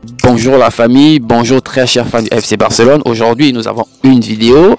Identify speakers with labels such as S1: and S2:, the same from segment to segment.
S1: Bonjour la famille, bonjour très chers fans du FC Barcelone. Aujourd'hui nous avons une vidéo.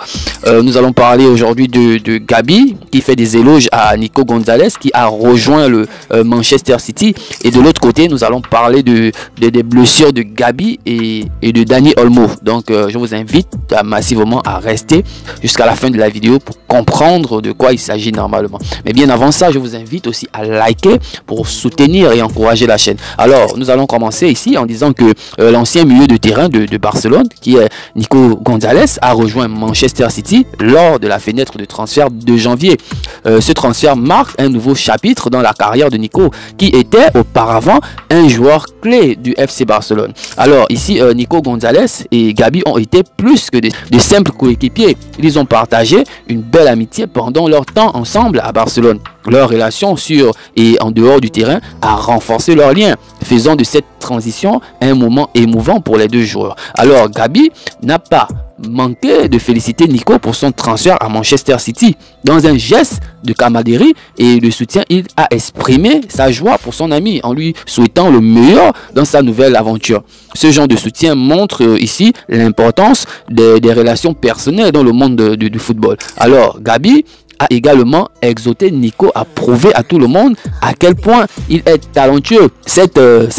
S1: Nous allons parler aujourd'hui de Gabi qui fait des éloges à Nico Gonzalez qui a rejoint le Manchester City. Et de l'autre côté nous allons parler des blessures de Gabi et de Dani Olmo. Donc je vous invite massivement à rester jusqu'à la fin de la vidéo pour comprendre de quoi il s'agit normalement. Mais bien avant ça, je vous invite aussi à liker pour soutenir et encourager la chaîne. Alors nous allons commencer ici en disant que l'ancien milieu de terrain de Barcelone, qui est Nico Gonzalez, a rejoint Manchester City lors de la fenêtre de transfert de janvier. Ce transfert marque un nouveau chapitre dans la carrière de Nico, qui était auparavant un joueur clé du FC Barcelone. Alors ici, Nico Gonzalez et Gabi ont été plus que de simples coéquipiers. Ils ont partagé une belle amitié pendant leur temps ensemble à Barcelone. Leur relation sur et en dehors du terrain a renforcé leur lien, faisant de cette transition un moment émouvant pour les deux joueurs. Alors Gabi n'a pas manqué de féliciter Nico pour son transfert à Manchester City. Dans un geste de camaraderie et de soutien, il a exprimé sa joie pour son ami en lui souhaitant le meilleur dans sa nouvelle aventure. Ce genre de soutien montre ici l'importance des relations personnelles dans le monde du football. Alors Gabi a également exhorté Nico à prouver à tout le monde à quel point il est talentueux. Cet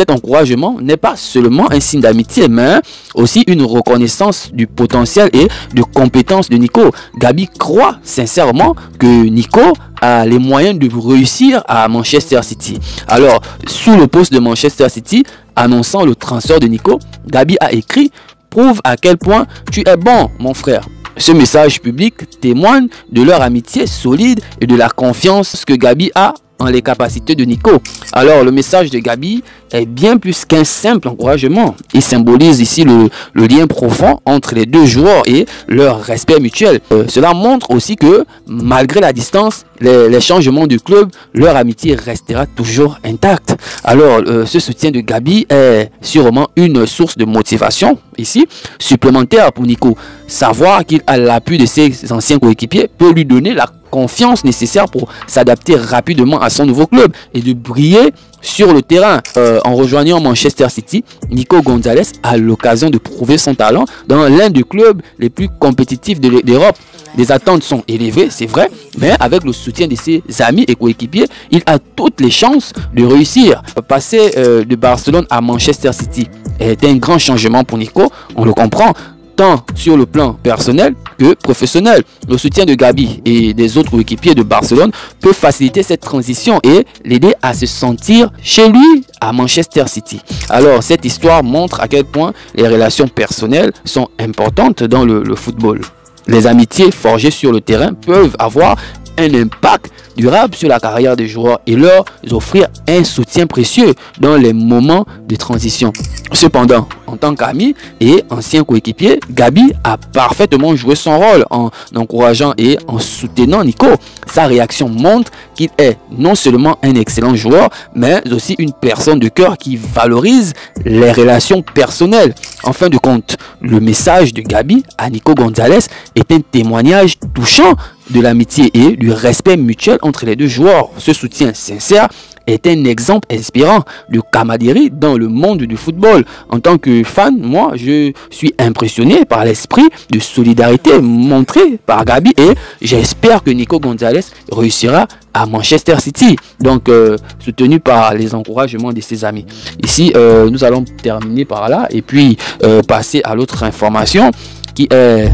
S1: encouragement n'est pas seulement un signe d'amitié, mais aussi une reconnaissance du potentiel et de compétences de Nico. Gabi croit sincèrement que Nico a les moyens de réussir à Manchester City. Alors, sous le post de Manchester City annonçant le transfert de Nico, Gabi a écrit « Prouve à quel point tu es bon, mon frère ». Ce message public témoigne de leur amitié solide et de la confiance que Gabi a en les capacités de Nico. Alors le message de Gabi est bien plus qu'un simple encouragement. Il symbolise ici le lien profond entre les deux joueurs et leur respect mutuel. Cela montre aussi que malgré la distance, les changements du club, leur amitié restera toujours intacte. Alors ce soutien de Gabi est sûrement une source de motivation ici supplémentaire pour Nico. Savoir qu'il a l'appui de ses anciens coéquipiers peut lui donner la confiance nécessaire pour s'adapter rapidement à son nouveau club et de briller sur le terrain. En rejoignant Manchester City, Nico Gonzalez a l'occasion de prouver son talent dans l'un des clubs les plus compétitifs d'Europe. Les attentes sont élevées, c'est vrai, mais avec le soutien de ses amis et coéquipiers, il a toutes les chances de réussir. Passer de Barcelone à Manchester City est un grand changement pour Nico, on le comprend, tant sur le plan personnel que professionnel. Le soutien de Gabi et des autres équipiers de Barcelone peut faciliter cette transition et l'aider à se sentir chez lui à Manchester City. Alors cette histoire montre à quel point les relations personnelles sont importantes dans le football. Les amitiés forgées sur le terrain peuvent avoir un impact durable sur la carrière des joueurs et leur offrir un soutien précieux dans les moments de transition. Cependant, en tant qu'ami et ancien coéquipier, Gabi a parfaitement joué son rôle en encourageant et en soutenant Nico. Sa réaction montre qu'il est non seulement un excellent joueur, mais aussi une personne de cœur qui valorise les relations personnelles. En fin de compte, le message de Gabi à Nico Gonzalez est un témoignage touchant de l'amitié et du respect mutuel entre les deux joueurs. Ce soutien sincère est un exemple inspirant de camaraderie dans le monde du football. En tant que fan, moi, je suis impressionné par l'esprit de solidarité montré par Gabi et j'espère que Nico Gonzalez réussira à Manchester City. Donc, soutenu par les encouragements de ses amis. Ici, nous allons terminer par là et puis passer à l'autre information qui est...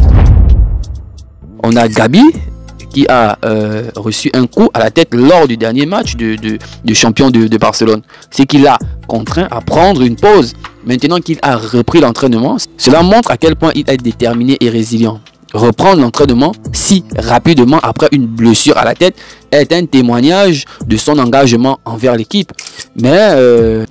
S1: On a Gabi qui a reçu un coup à la tête lors du dernier match du champion de Barcelone. C'est qu'il a contraint à prendre une pause. Maintenant qu'il a repris l'entraînement, cela montre à quel point il est déterminé et résilient. Reprendre l'entraînement si rapidement après une blessure à la tête est un témoignage de son engagement envers l'équipe. Mais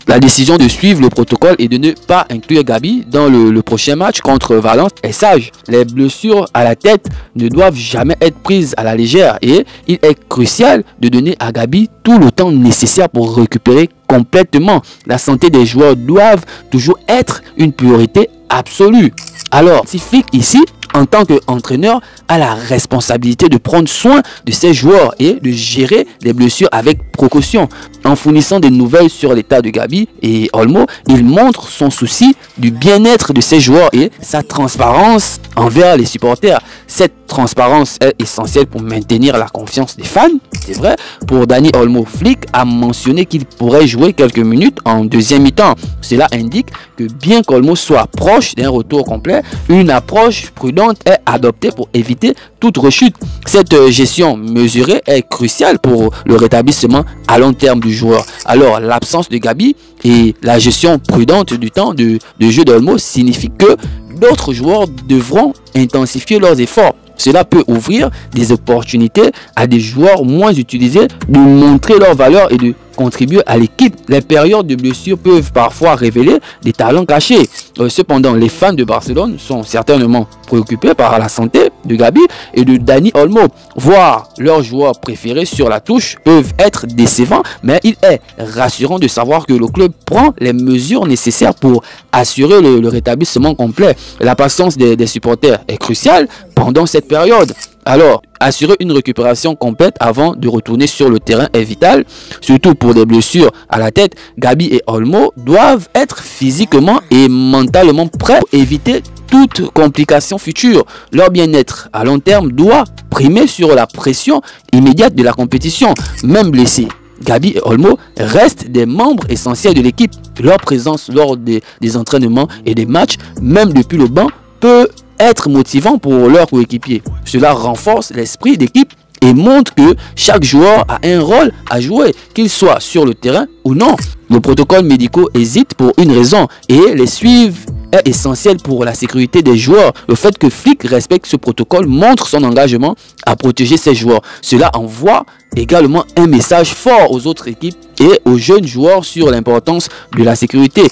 S1: la décision de suivre le protocole et de ne pas inclure Gabi dans le prochain match contre Valence est sage. Les blessures à la tête ne doivent jamais être prises à la légère et il est crucial de donner à Gabi tout le temps nécessaire pour récupérer complètement. La santé des joueurs doit toujours être une priorité absolue. Alors, scientifique ici en tant qu'entraîneur, a la responsabilité de prendre soin de ses joueurs et de gérer les blessures avec précaution. En fournissant des nouvelles sur l'état de Gabi et Olmo, il montre son souci du bien-être de ses joueurs et sa transparence envers les supporters. Cette transparence est essentielle pour maintenir la confiance des fans, c'est vrai. Pour Dani Olmo, Flick a mentionné qu'il pourrait jouer quelques minutes en deuxième mi-temps. Cela indique que bien qu'Olmo soit proche d'un retour complet, une approche prudente est adoptée pour éviter toute rechute. Cette gestion mesurée est cruciale pour le rétablissement à long terme du joueur. Alors, l'absence de Gabi et la gestion prudente du temps de jeu d'Olmo signifie que d'autres joueurs devront intensifier leurs efforts. Cela peut ouvrir des opportunités à des joueurs moins utilisés de montrer leur valeur et de contribuer à l'équipe. Les périodes de blessure peuvent parfois révéler des talents cachés. Cependant, les fans de Barcelone sont certainement préoccupés par la santé de Gabi et de Dani Olmo. Voir leurs joueurs préférés sur la touche peuvent être décevants, mais il est rassurant de savoir que le club prend les mesures nécessaires pour assurer le rétablissement complet. La patience des supporters est cruciale pendant cette période. Alors, assurer une récupération complète avant de retourner sur le terrain est vital, surtout pour des blessures à la tête. Gabi et Olmo doivent être physiquement et mentalement prêts pour éviter toute complication future. Leur bien-être à long terme doit primer sur la pression immédiate de la compétition. Même blessés, Gabi et Olmo restent des membres essentiels de l'équipe. Leur présence lors des entraînements et des matchs, même depuis le banc, peut être motivant pour leurs coéquipiers. Cela renforce l'esprit d'équipe et montre que chaque joueur a un rôle à jouer, qu'il soit sur le terrain ou non. Le protocole médicaux hésite pour une raison et les suivre est essentiel pour la sécurité des joueurs. Le fait que Flick respecte ce protocole montre son engagement à protéger ses joueurs. Cela envoie également un message fort aux autres équipes et aux jeunes joueurs sur l'importance de la sécurité.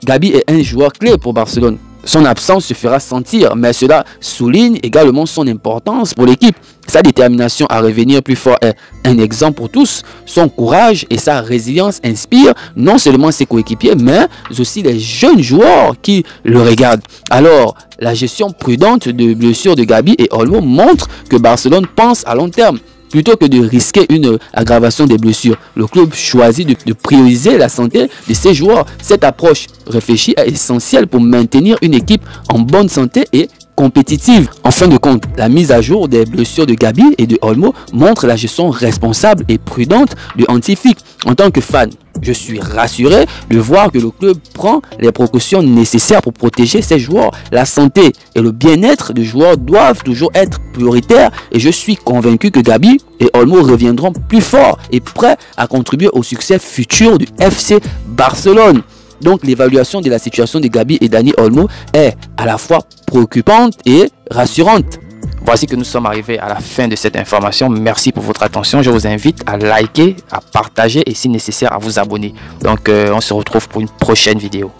S1: Gabi est un joueur clé pour Barcelone. Son absence se fera sentir, mais cela souligne également son importance pour l'équipe. Sa détermination à revenir plus fort est un exemple pour tous. Son courage et sa résilience inspirent non seulement ses coéquipiers, mais aussi les jeunes joueurs qui le regardent. Alors, la gestion prudente de blessures de Gabi et Olmo montre que Barcelone pense à long terme. Plutôt que de risquer une aggravation des blessures, le club choisit de prioriser la santé de ses joueurs. Cette approche réfléchie est essentielle pour maintenir une équipe en bonne santé et compétitive. En fin de compte, la mise à jour des blessures de Gabi et de Olmo montre la gestion responsable et prudente de Hansi-Flick. En tant que fan, je suis rassuré de voir que le club prend les précautions nécessaires pour protéger ses joueurs. La santé et le bien-être des joueurs doivent toujours être prioritaires et je suis convaincu que Gabi et Olmo reviendront plus forts et prêts à contribuer au succès futur du FC Barcelone. Donc l'évaluation de la situation de Gabi et Dani Olmo est à la fois préoccupante et rassurante. Voici que nous sommes arrivés à la fin de cette information. Merci pour votre attention. Je vous invite à liker, à partager et si nécessaire à vous abonner. Donc on se retrouve pour une prochaine vidéo.